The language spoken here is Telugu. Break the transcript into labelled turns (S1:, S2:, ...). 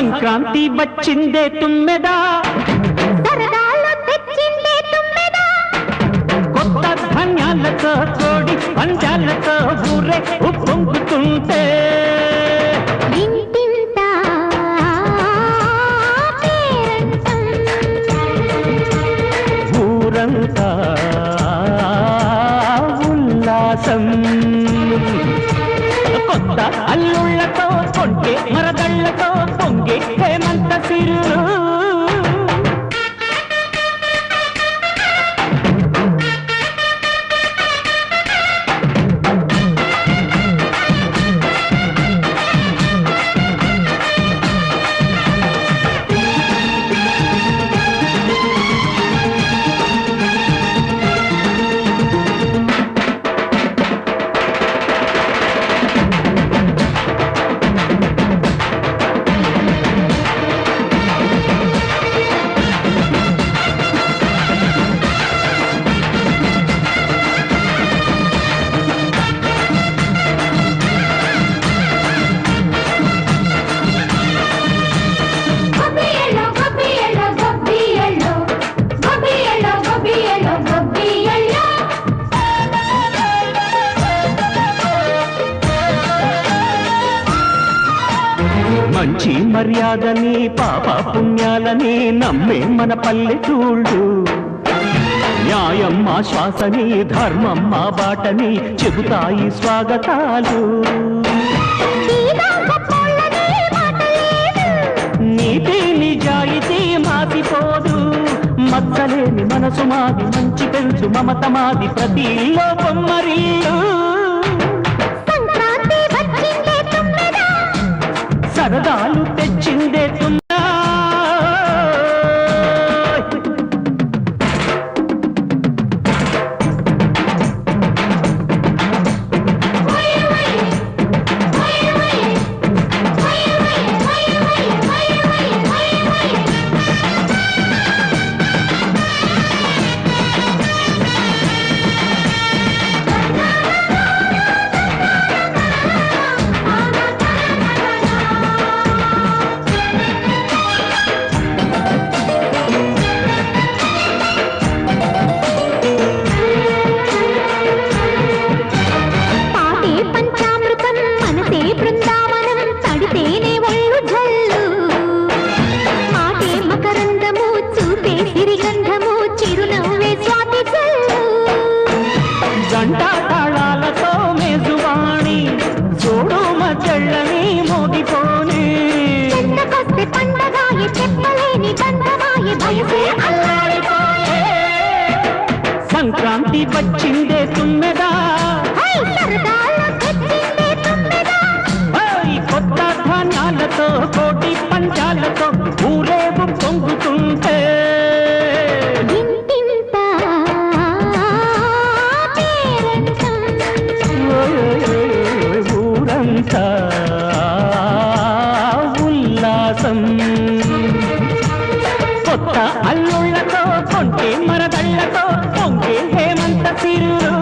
S1: సంక్రాంతి వచ్చిందే తుమ్మెదా,
S2: సరదాలు తెచ్చిందే తుమ్మెదా,
S1: కొత్త ధాన్యాలతో కోడి పంజాలతో ఊరే ఉప్పొంగుతుంటే
S2: ఇంటింత పేరంటం,
S1: ఊరంతా ఉల్లాసం. కొత్త అల్లుళ్లతో కొంటే మరదళ్లతో పొంగే హేమంత సిరులు. మంచి మర్యాదని పాప పుణ్యాలని నమ్మే మన పల్లెటూళ్ళు, న్యాయం మా శ్వాసని ధర్మం మా బాటని చెబుతాయి స్వాగతాలు. నీతి నిజాయితీ మాసిపోదు, మచ్చలేని మనసు మాది, మంచి పెంచు మమత మాది, ప్రతి ఇల్లో బొమ్మరిల్లు. సరదాలు తెచ్చిందే తుమ్మెదా, గంటా తాళాలతో మేజువాణి చూడు మజళ్ళని మోగిపోని. సంక్రాంతి వచ్చిందే తుమ్మెదా, కొత్త ధాన్యాలతో కోటి పంచాలతో ఊరేగు పొంగుతుంటే ఊరంతా ఉల్లాసం. కొత్త అల్లుళ్లతో కొంటే మరదళ్లతో పొంగే హేమంత సిరులు.